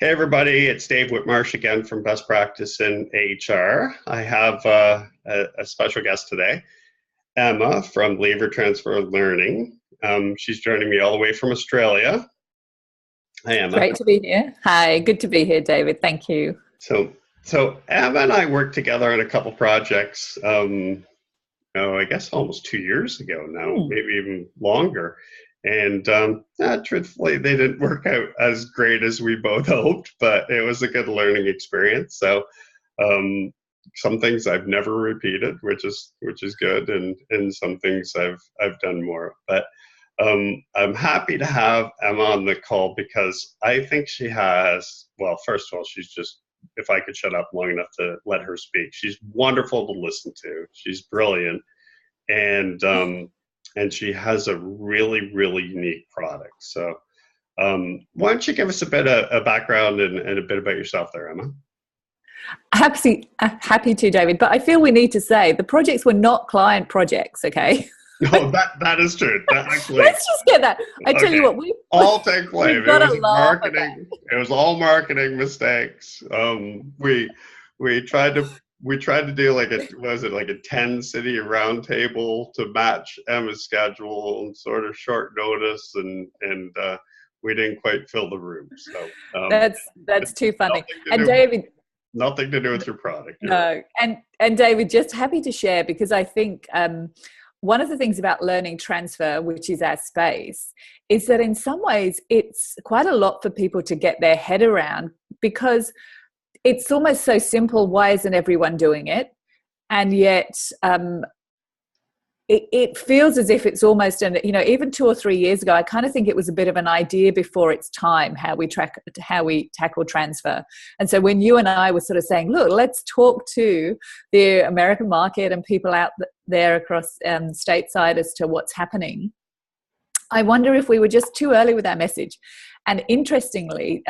Hey everybody, it's Dave Whitmarsh again from Best Practice in HR. I have a special guest today, Emma from Lever Transfer Learning. She's joining me all the way from Australia. Hi Emma. Great to be here. Hi, good to be here, David. Thank you. So, so Emma and I worked together on a couple projects. I guess almost 2 years ago now, Hmm. maybe even longer. And truthfully, they didn't work out as great as we both hoped, but it was a good learning experience. So um, some things I've never repeated, which is good, and some things I've done more. But I'm happy to have Emma on the call because I think she has. Well, first of all, she's just. If I could shut up long enough to let her speak, she's wonderful to listen to. She's brilliant, and she has a really really unique product. So why don't you give us a bit of a background and a bit about yourself there, Emma? Happy to, David. But I feel we need to say the projects were not client projects, okay? No, that is true. That actually, Let's just get that. I tell okay. you what, All take blame. we've It got to was laugh at that. marketing. It was all marketing mistakes. We tried to do like like a 10 city roundtable to match Emma's schedule and sort of short notice, and we didn't quite fill the room. So That's too funny. nothing to And do David, nothing to do with your product. You're right. no, and David, just happy to share because I think one of the things about learning transfer, which is our space, is that in some ways it's quite a lot for people to get their head around because it's almost so simple. Why isn't everyone doing it? And yet it feels as if it's almost, even 2 or 3 years ago, I kind of think it was a bit of an idea before its time, how we tackle transfer. And so when you and I were sort of saying, look, let's talk to the American market and people out there across stateside as to what's happening, I wonder if we were just too early with our message. And interestingly,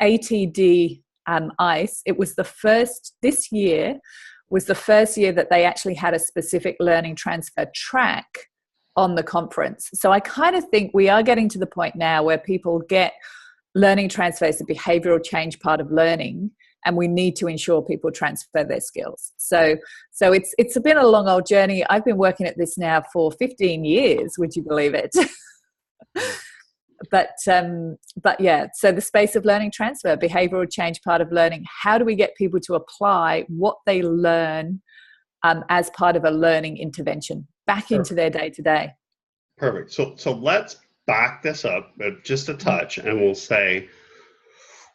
ATD ICE, this year was the first year that they actually had a specific learning transfer track on the conference. So I kind of think we are getting to the point now where people get learning transfer as a behavioral change part of learning, and we need to ensure people transfer their skills. So it's been a long old journey. I've been working at this now for 15 years, would you believe it? But yeah, so the space of learning transfer, behavioral change part of learning, how do we get people to apply what they learn as part of a learning intervention back into their day-to-day? Perfect. So let's back this up just a touch, and we'll say,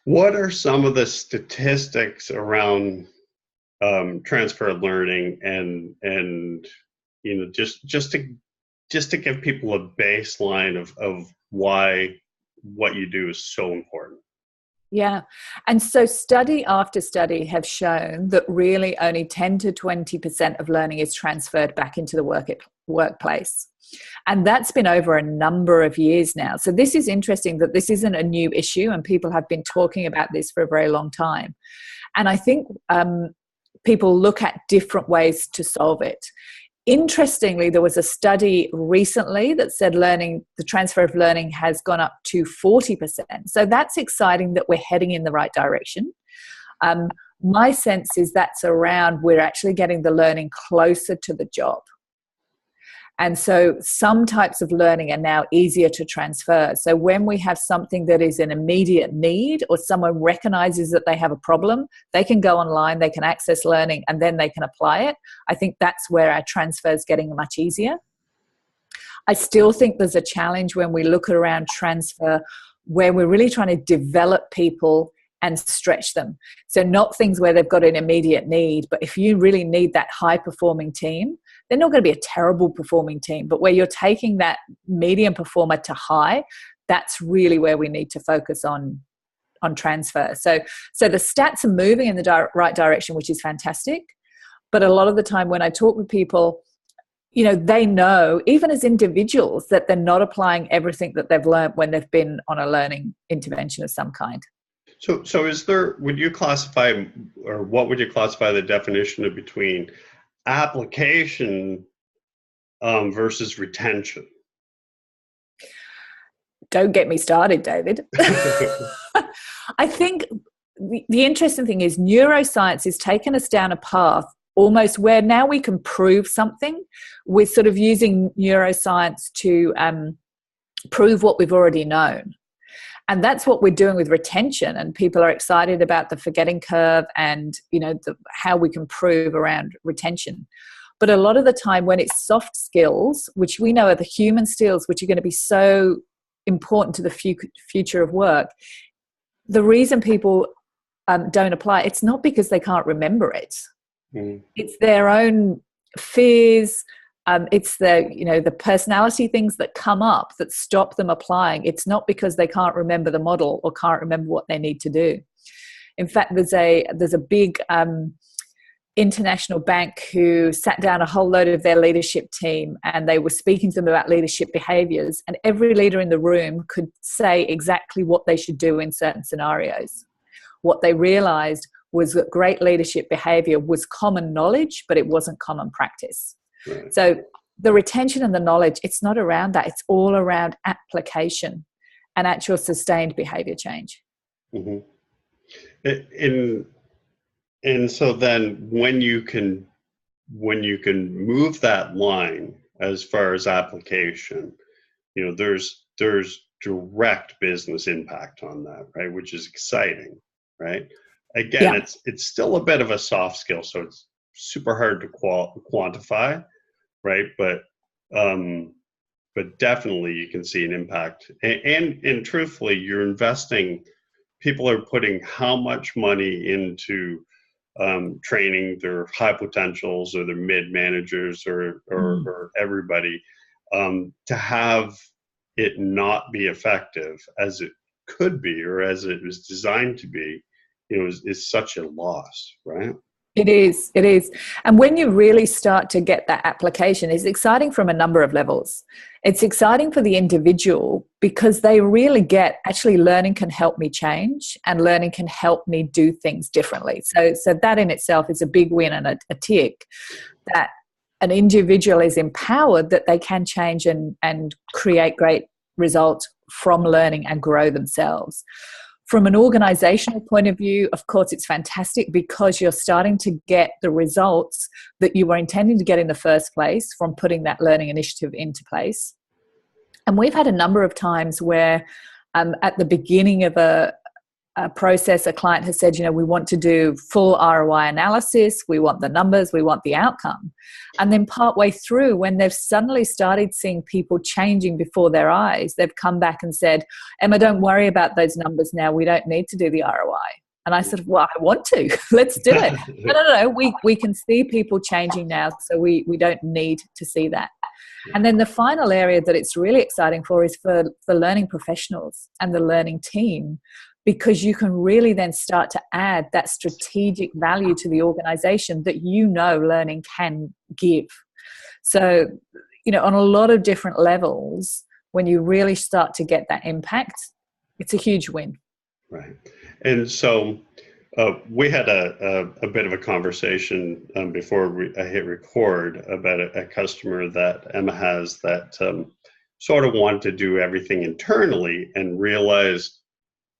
what are some of the statistics around transfer learning, and just to give people a baseline of why what you do is so important. Yeah. And so study after study have shown that really only 10 to 20% of learning is transferred back into the workplace. And that's been over a number of years now. So this is interesting that this isn't a new issue, and people have been talking about this for a very long time. And I think people look at different ways to solve it. Interestingly, there was a study recently that said the transfer of learning has gone up to 40%. So that's exciting that we're heading in the right direction. My sense is that's around we're actually getting the learning closer to the job. And so some types of learning are now easier to transfer. So when we have something that is an immediate need, or someone recognizes that they have a problem, they can go online, they can access learning, and then they can apply it. I think that's where our transfer is getting much easier. I still think there's a challenge when we look around transfer where we're really trying to develop people and stretch them. So not things where they've got an immediate need, but if you really need that high performing team, they're not going to be a terrible performing team, but where you're taking that medium performer to high, that's really where we need to focus on transfer. So the stats are moving in the right direction, which is fantastic. But a lot of the time when I talk with people, they know, even as individuals, that they're not applying everything that they've learned when they've been on a learning intervention of some kind. So would you classify, or what would you classify the definition of between application versus retention? Don't get me started, David. I think the interesting thing is neuroscience has taken us down a path almost where now we can prove something. We're sort of using neuroscience to prove what we've already known. And that's what we're doing with retention. And people are excited about the forgetting curve and, how we can prove around retention. But a lot of the time when it's soft skills, which we know are the human skills, which are going to be so important to the future of work, the reason people don't apply, it's not because they can't remember it. It's their own fears. It's the personality things that come up that stop them applying. It's not because they can't remember the model or can't remember what they need to do. In fact, there's a big international bank who sat down a whole load of their leadership team, and they were speaking to them about leadership behaviors, and every leader in the room could say exactly what they should do in certain scenarios. What they realized was that great leadership behavior was common knowledge, but it wasn't common practice. Right. So the retention and the knowledge, it's not around that. It's all around application and actual sustained behavior change. Mm-hmm. And so then when you can move that line as far as application, there's direct business impact on that, right? Which is exciting, right? Again, yeah. It's still a bit of a soft skill, so it's super hard to quantify, right? But definitely you can see an impact. And truthfully, you're investing. People are putting how much money into training their high potentials or their mid managers or everybody to have it not be effective as it could be or as it was designed to be, is such a loss, right? It is. And when you really start to get that application, it's exciting from a number of levels. It's exciting for the individual because they really get, actually learning can help me change and learning can help me do things differently. So that in itself is a big win and a tick, that an individual is empowered that they can change and create great results from learning and grow themselves. From an organizational point of view, of course, it's fantastic because you're starting to get the results that you were intending to get in the first place from putting that learning initiative into place. And we've had a number of times where at the beginning of a process, a client has said, we want to do full ROI analysis, we want the numbers, we want the outcome. And then partway through, when they've suddenly started seeing people changing before their eyes, they've come back and said, Emma, don't worry about those numbers now, we don't need to do the ROI. And I said, well, I want to, let's do it. No, we can see people changing now, so we don't need to see that. And then the final area that it's really exciting for is for the learning professionals and the learning team, because you can really then start to add that strategic value to the organization that learning can give. So, on a lot of different levels, when you really start to get that impact, it's a huge win. Right. And so we had a bit of a conversation before I hit record about a customer that Emma has that sort of wanted to do everything internally and realized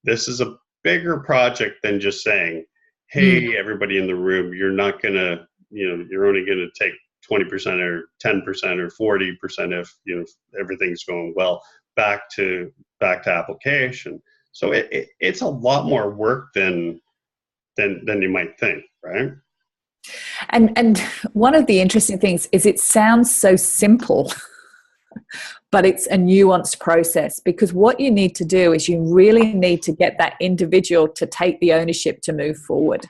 this is a bigger project than just saying, hey, everybody in the room, you're not going to, you're only going to take 20% or 10% or 40% if, everything's going well, back to application. So it's a lot more work than you might think, right? And one of the interesting things is it sounds so simple, but it's a nuanced process, because what you need to do is you really need to get that individual to take the ownership to move forward.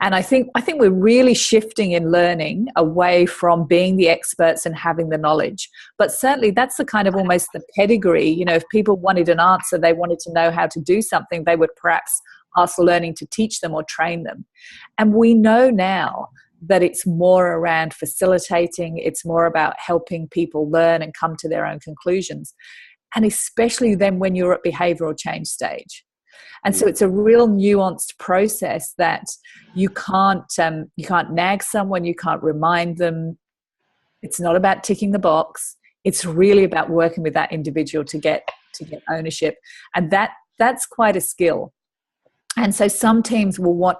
And I think we're really shifting in learning away from being the experts and having the knowledge. But certainly that's the kind of almost the pedigree. If people wanted an answer, they wanted to know how to do something, they would perhaps ask learning to teach them or train them. And we know now that it's more around facilitating, it's more about helping people learn and come to their own conclusions. And especially then when you're at behavioral change stage. And so it's a real nuanced process that you can't nag someone, you can't remind them. It's not about ticking the box. It's really about working with that individual to get ownership. And that's quite a skill. And so some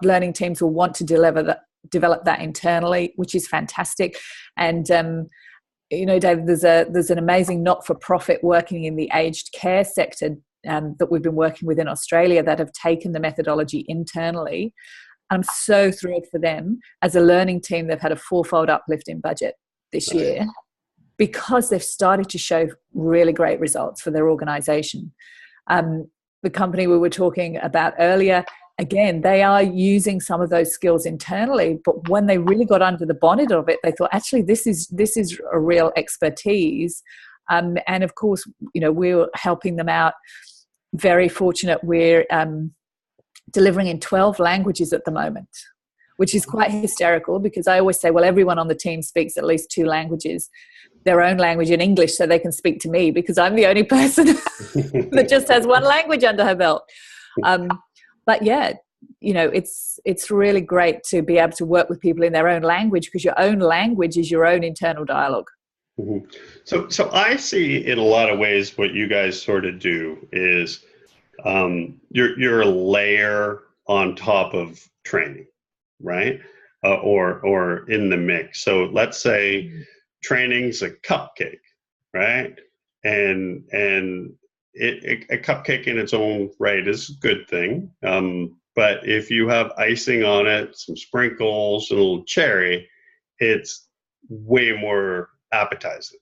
learning teams will want to develop that internally, which is fantastic. And David, there's an amazing not-for-profit working in the aged care sector that we've been working with in Australia that have taken the methodology internally. I'm so thrilled for them. As a learning team, they've had a fourfold uplift in budget this year because they've started to show really great results for their organisation. The company we were talking about earlier, again, they are using some of those skills internally, but when they really got under the bonnet of it, they thought, actually, this is a real expertise. And of course, we're helping them out. Very fortunate. We're delivering in 12 languages at the moment, which is quite hysterical because I always say, well, everyone on the team speaks at least 2 languages, their own language in English, so they can speak to me because I'm the only person that just has 1 language under her belt. But yeah, it's really great to be able to work with people in their own language because your own language is your own internal dialogue. Mm-hmm. So I see in a lot of ways what you guys sort of do is you're a layer on top of training, right? Or in the mix. So let's say training's a cupcake, right? And a cupcake in its own right is a good thing. But if you have icing on it, some sprinkles, and a little cherry, it's way more appetizing,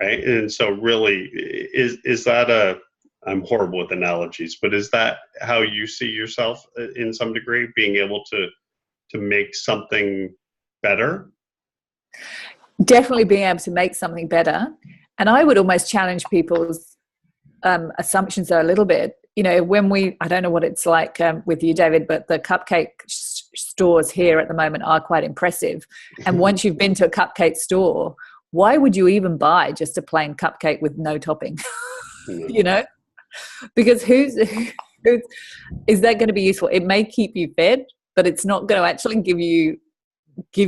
right? And so really, is that I'm horrible with analogies, but is that how you see yourself in some degree, being able to make something better? Definitely being able to make something better. And I would almost challenge people's assumptions there a little bit. I don't know what it's like with you, David, but the cupcake stores here at the moment are quite impressive. And once you've been to a cupcake store, why would you even buy just a plain cupcake with no topping? Because is that going to be useful? It may keep you fed, but it's not going to actually give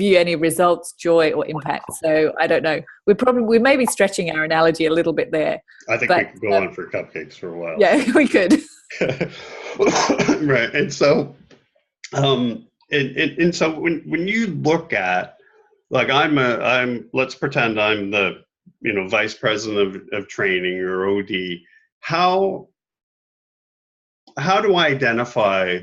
you any results, joy, or impact. So I don't know. We may be stretching our analogy a little bit there. I think we could go on for cupcakes for a while. Yeah, we could. Right. And so and so when you look at, like, let's pretend I'm the vice president of training or OD. How do I identify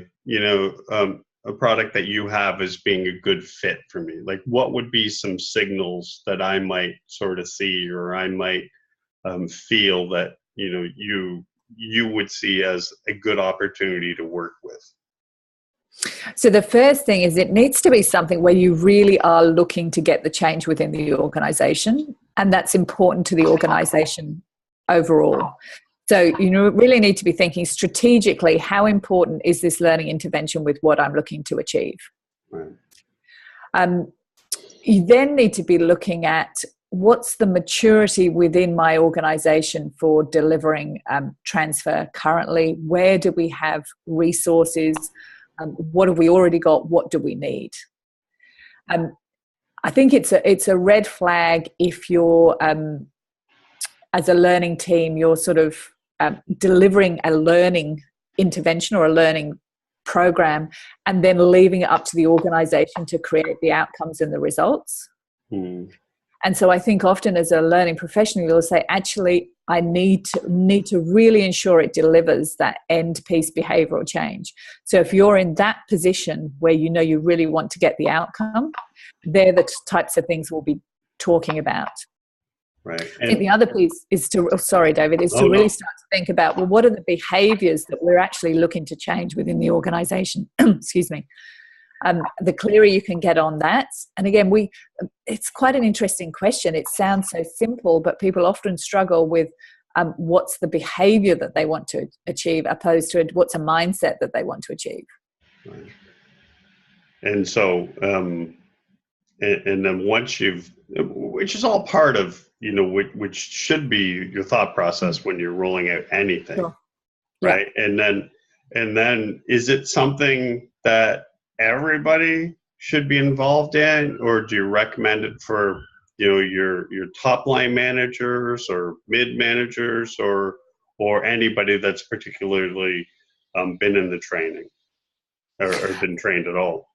a product that you have as being a good fit for me? Like, what would be some signals that I might sort of see, or I might feel that you would see as a good opportunity to work with? So the first thing is it needs to be something where you really are looking to get the change within the organization, and that's important to the organization overall. So you really need to be thinking strategically, how important is this learning intervention with what I'm looking to achieve? Right. You then need to be looking at what's the maturity within my organization for delivering transfer currently? Where do we have resources? What have we already got? What do we need? I think it's a red flag if you're, as a learning team, you're sort of delivering a learning intervention or a learning program and then leaving it up to the organization to create the outcomes and the results. And so I think often as a learning professional, you'll say, actually, I need to really ensure it delivers that end piece behavioral change. So if you're in that position where you really want to get the outcome, they're the types of things we'll be talking about. Right. I think the other piece is to start to think about, well, what are the behaviors that we're actually looking to change within the organization? Excuse me. The clearer you can get on that. And again, it's quite an interesting question. It sounds so simple, but people often struggle with what's the behavior that they want to achieve opposed to what's a mindset that they want to achieve. Right. And so, and then once which is all part of, which should be your thought process when you're rolling out anything, sure. Right? Yeah. And then is it something that everybody should be involved in, or do you recommend it for your top line managers or mid managers or anybody that's particularly been in the training? or been trained at all.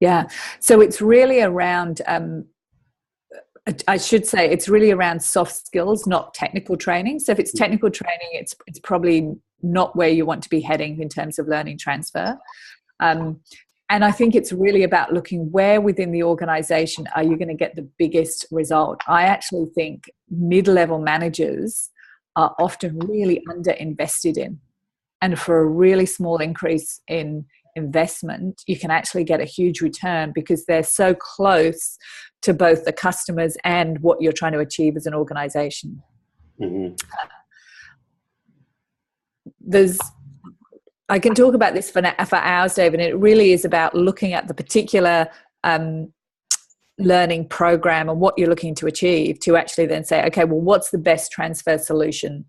Yeah. So it's really around, I should say, it's really around soft skills, not technical training. So if it's technical training, it's probably not where you want to be heading in terms of learning transfer. And I think it's really about looking where within the organization are you going to get the biggest result. I actually think mid-level managers are often really under-invested in. And for a really small increase in investment, you can actually get a huge return because they're so close to both the customers and what you're trying to achieve as an organization. Mm-hmm. I can talk about this for hours, David, and it really is about looking at the particular learning program and what you're looking to achieve to actually then say, okay, well, what's the best transfer solution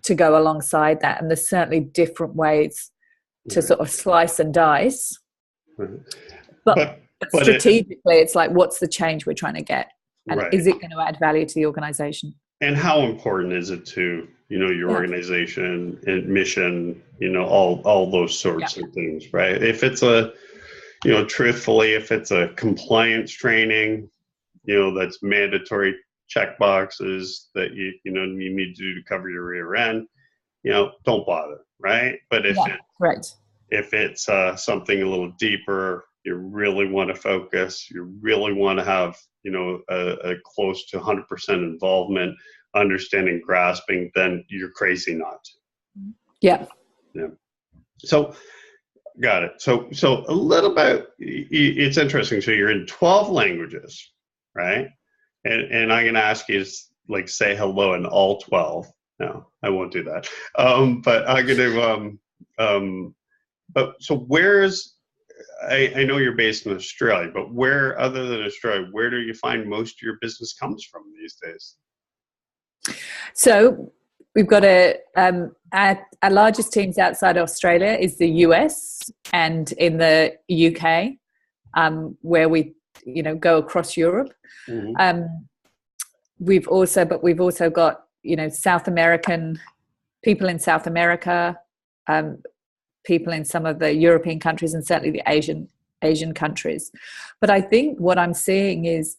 to go alongside that? And there's certainly different ways to sort of slice and dice. But strategically, it's like, what's the change we're trying to get? And is it going to add value to the organization? And how important is it to, your organization and mission, all those sorts of things, right? If it's truthfully, if it's a compliance training, that's mandatory check boxes that you need to do to cover your rear end, don't bother, right? But if it's something a little deeper, you really want to focus, you really want to have, a close to 100% involvement, understanding, grasping, then you're crazy not to. Yeah. So got it. So a little bit, it's interesting. So you're in 12 languages, right? And I'm going to ask you to say hello in all 12. No, I won't do that. But I'm going to, but so I know you're based in Australia, but where, other than Australia, where do you find most of your business comes from these days? So we've got our largest teams outside Australia is the US and in the UK, where we, go across Europe. Mm-hmm. We've also got, South American people in South America, people in some of the European countries and certainly the Asian countries. But I think what I'm seeing is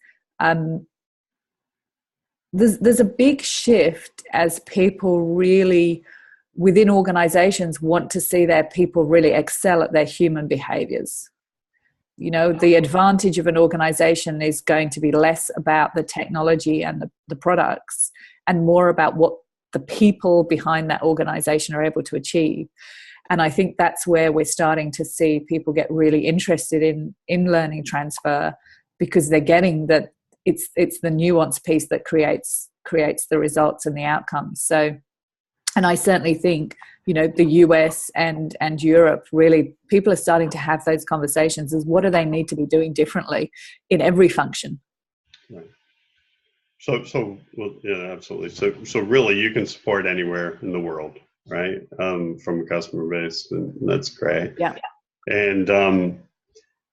there's a big shift as people really within organizations want to see their people really excel at their human behaviors. The advantage of an organization is going to be less about the technology and the products and more about what the people behind that organization are able to achieve. And I think that's where we're starting to see people get really interested in learning transfer, because they're getting that it's the nuance piece that creates the results and the outcomes. So, and I certainly think, the US and Europe, really, people are starting to have those conversations as what do they need to be doing differently in every function. Right. So well, yeah, absolutely. So really you can support anywhere in the world, right? From a customer base, and that's great. Yeah. And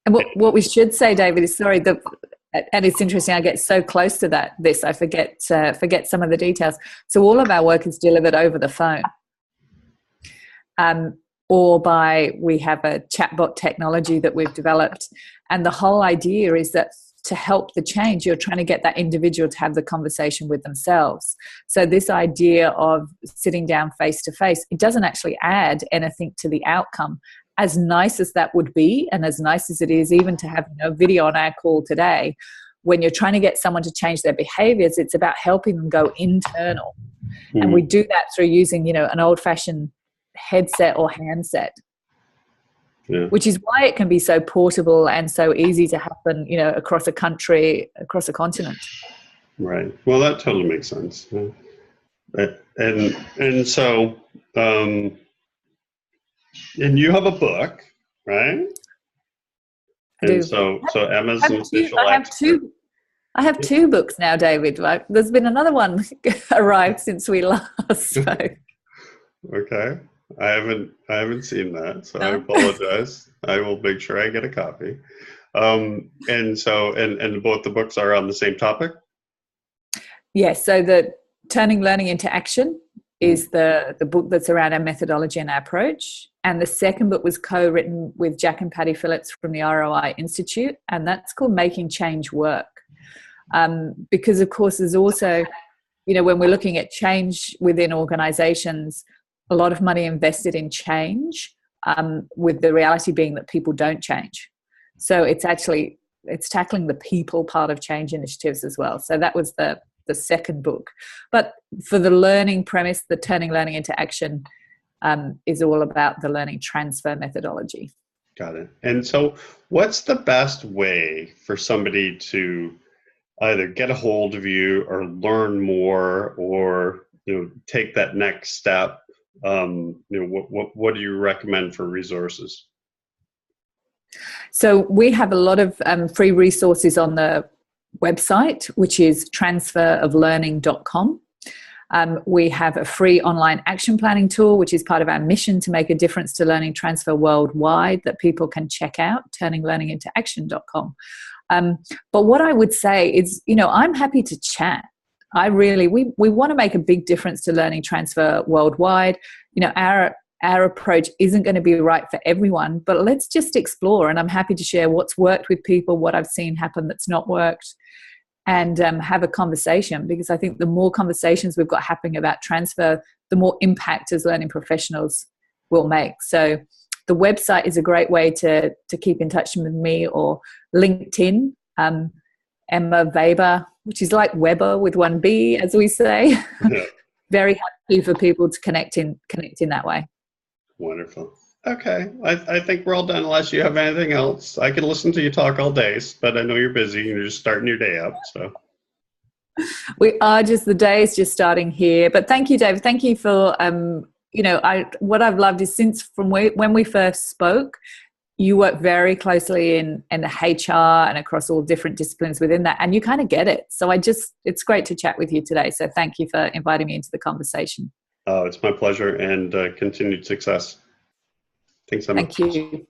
what we should say, David, is and it's interesting, I get so close to this, I forget some of the details. So all of our work is delivered over the phone. Or we have a chatbot technology that we've developed. And the whole idea is that to help the change, you're trying to get that individual to have the conversation with themselves. So this idea of sitting down face to face, it doesn't actually add anything to the outcome. As nice as that would be, and as nice as it is even to have video on our call today, when you're trying to get someone to change their behaviors, it's about helping them go internal. Mm-hmm. And we do that through using, an old-fashioned headset or handset, which is why it can be so portable and so easy to happen, across a country, across a continent. Right. Well, that totally makes sense. And so, and you have a book, right? And so Emma's an official expert. I have two books now, David. There's been another one arrived since we last spoke. Okay. I haven't seen that, so no. I apologize. I will make sure I get a copy. And so, and both the books are on the same topic? Yes. So the Turning Learning into Action is the book that's around our methodology and our approach. And the second book was co-written with Jack and Patty Phillips from the ROI Institute, and that's called Making Change Work. Because, of course, there's also, when we're looking at change within organizations, a lot of money invested in change, with the reality being that people don't change. So it's tackling the people part of change initiatives as well. So that was the second book. But for the learning premise, the turning learning into action is all about the learning transfer methodology. Got it. And so what's the best way for somebody to either get a hold of you or learn more, or take that next step? What do you recommend for resources? So we have a lot of free resources on the website, which is transferoflearning.com. We have a free online action planning tool, which is part of our mission to make a difference to learning transfer worldwide, that people can check out, turninglearningintoaction.com. But what I would say is, I'm happy to chat. We want to make a big difference to learning transfer worldwide. Our approach isn't going to be right for everyone, but let's just explore. And I'm happy to share what's worked with people, what I've seen happen that's not worked, and have a conversation, because I think the more conversations we've got happening about transfer, the more impact as learning professionals will make. So the website is a great way to keep in touch with me, or LinkedIn, Emma Weber, which is like Weber with one B, as we say. Yeah. Very happy for people to connect in that way. Wonderful. Okay. I think we're all done unless you have anything else. I could listen to you talk all day, but I know you're busy and you're just starting your day up. So the day is just starting here. But thank you, Dave. Thank you for, what I've loved is from when we first spoke, you work very closely in the HR and across all different disciplines within that, and you kind of get it. So it's great to chat with you today. So thank you for inviting me into the conversation. it's my pleasure, and continued success. Thanks so much. Thank you.